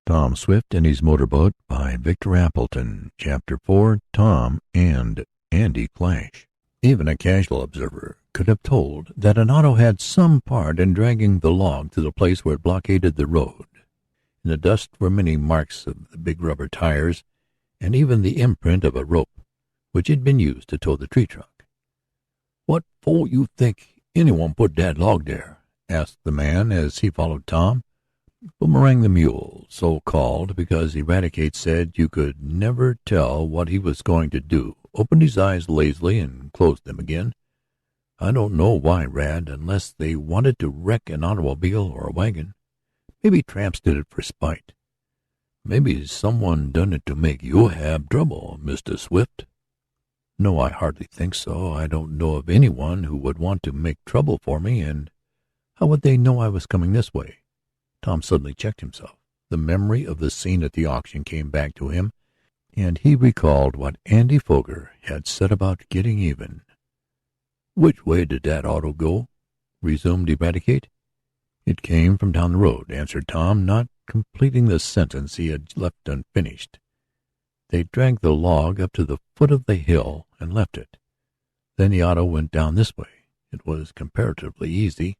Tom Swift and His Motorboat by Victor Appleton. Chapter 4. Tom and Andy Clash. Even a casual observer could have told that an auto had some part in dragging the log to the place where it blockaded the road. In the dust were many marks of the big rubber tires, and even the imprint of a rope which had been used to tow the tree trunk. "What for you think anyone put that log there?" asked the man as he followed Tom. Boomerang the mule, so called because Eradicate said you could never tell what he was going to do, opened his eyes lazily and closed them again. "I don't know why, Rad, unless they wanted to wreck an automobile or a wagon. Maybe tramps did it for spite. Maybe someone done it to make you have trouble, Mr. Swift." "No, I hardly think so. I don't know of anyone who would want to make trouble for me, and how would they know I was coming this way?" Tom suddenly checked himself. The memory of the scene at the auction came back to him, and he recalled what Andy Foger had said about getting even. "Which way did that auto go?" resumed Eradicate. "It came from down the road," answered Tom, not completing the sentence he had left unfinished. "They dragged the log up to the foot of the hill and left it. Then the auto went down this way." It was comparatively easy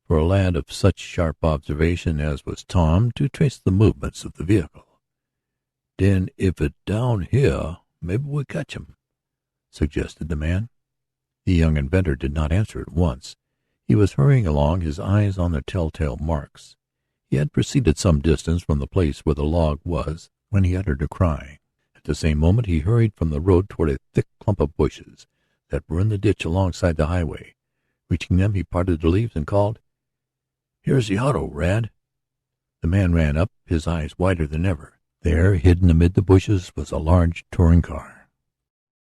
for a lad of such sharp observation as was Tom to trace the movements of the vehicle. "Den if it down here, maybe we catch 'em," suggested the man. The young inventor did not answer at once. He was hurrying along, his eyes on the telltale marks. He had proceeded some distance from the place where the log was when he uttered a cry. At the same moment he hurried from the road toward a thick clump of bushes that were in the ditch alongside the highway. Reaching them, he parted the leaves and called, "Here's the auto, Rad." The man ran up, his eyes wider than ever. There, hidden amid the bushes, was a large touring car.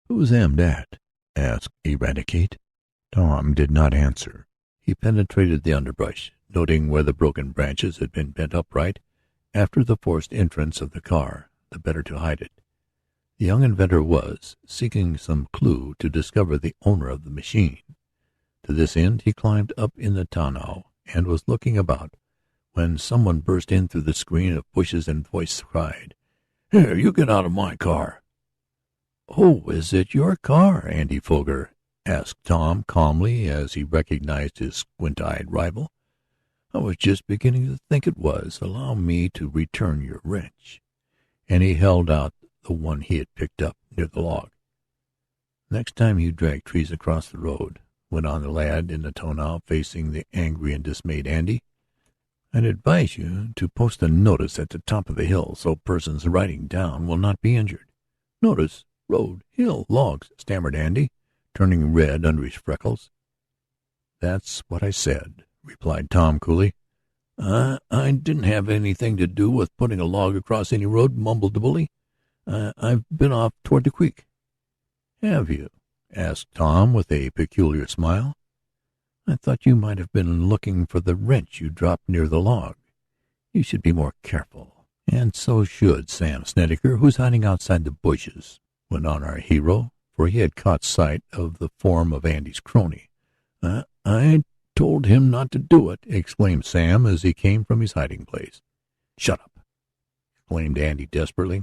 "Who's that?" asked Eradicate. Tom did not answer. He penetrated the underbrush, noting where the broken branches had been bent upright after the forced entrance of the car, the better to hide it. The young inventor was seeking some clue to discover the owner of the machine. To this end he climbed up in the tonneau and was looking about when someone burst in through the screen of bushes and voice cried, "Here, you get out of my car." "Oh, is it your car, Andy Foger?" asked Tom calmly as he recognized his squint-eyed rival. "I was just beginning to think it was. Allow me to return your wrench." And he held out the one he had picked up near the log. "Next time you drag trees across the road," went on the lad in the tonneau, facing the angry and dismayed Andy, "I'd advise you to post a notice at the top of the hill so persons riding down will not be injured." "Notice, road, hill, logs," stammered Andy, turning red under his freckles. "That's what I said," replied Tom coolly. I didn't have anything to do with putting a log across any road," mumbled the bully. I've been off toward the creek." "Have you?" asked Tom with a peculiar smile. "I thought you might have been looking for the wrench you dropped near the log. You should be more careful." "And so should Sam Snedeker, who's hiding outside the bushes," went on our hero, for he had caught sight of the form of Andy's crony. I told him not to do it," exclaimed Sam as he came from his hiding place. "Shut up!" exclaimed Andy desperately.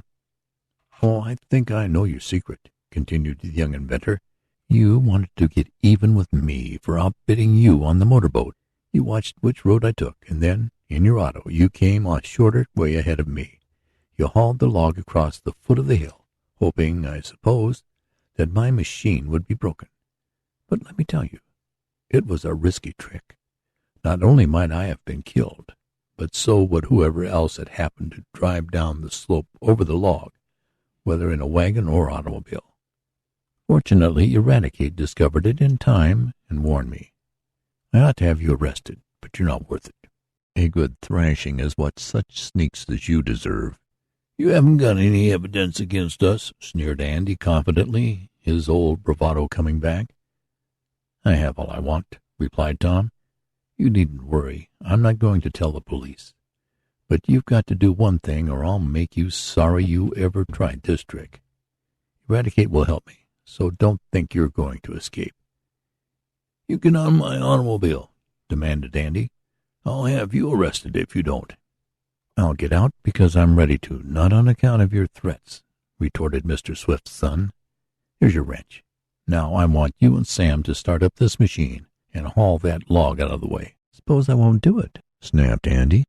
"Oh, I think I know your secret," continued the young inventor. "You wanted to get even with me for outbidding you on the motorboat. You watched which road I took, and then, in your auto, you came a shorter way ahead of me. You hauled the log across the foot of the hill, hoping, I suppose, that my machine would be broken. But let me tell you, it was a risky trick. Not only might I have been killed, but so would whoever else had happened to drive down the slope over the log, whether in a wagon or automobile. Fortunately, Eradicate discovered it in time and warned me. I ought to have you arrested, but you're not worth it. A good thrashing is what such sneaks as you deserve." "You haven't got any evidence against us," sneered Andy confidently, his old bravado coming back. "I have all I want," replied Tom. "You needn't worry. I'm not going to tell the police. But you've got to do one thing or I'll make you sorry you ever tried this trick. Eradicate will help me, so don't think you're going to escape." "You get out of my automobile," demanded Andy. "I'll have you arrested if you don't." "I'll get out because I'm ready to, not on account of your threats," retorted Mr. Swift's son. "Here's your wrench. Now I want you and Sam to start up this machine and haul that log out of the way." "Suppose I won't do it?" snapped Andy.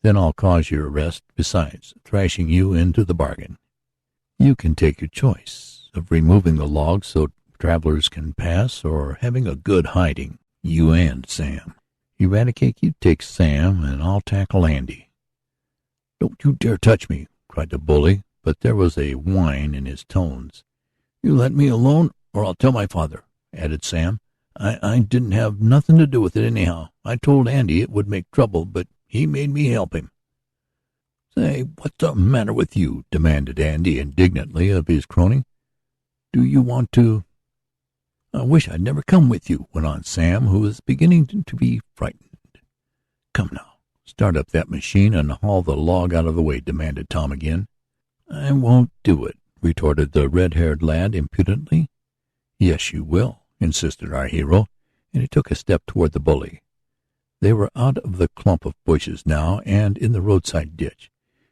"Then I'll cause your arrest, besides thrashing you into the bargain. You can take your choice of removing the log so travelers can pass, or having a good hiding, you and Sam. Eradicate, you take Sam, and I'll tackle Andy." "Don't you dare touch me," cried the bully, but there was a whine in his tones. "You let me alone, or I'll tell my father," added Sam. I didn't have nothing to do with it, anyhow. I told Andy it would make trouble, but he made me help him." "Say, what's the matter with you?" demanded Andy indignantly of his crony. "Do you want to—" "I wish I'd never come with you," went on Sam, who was beginning to be frightened. "Come now, start up that machine and haul the log out of the way," demanded Tom again. "I won't do it," retorted the red-haired lad impudently. "Yes, you will," insisted our hero, and he took a step toward the bully. They were out of the clump of bushes now and in the roadside ditch.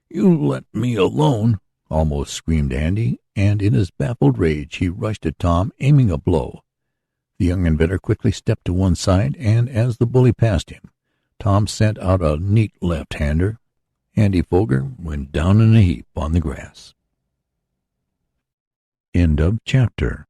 "You let me alone!" almost screamed Andy, and in his baffled rage he rushed at Tom, aiming a blow. The young inventor quickly stepped to one side, and as the bully passed him, Tom sent out a neat left-hander. Andy Foger went down in a heap on the grass. End of chapter.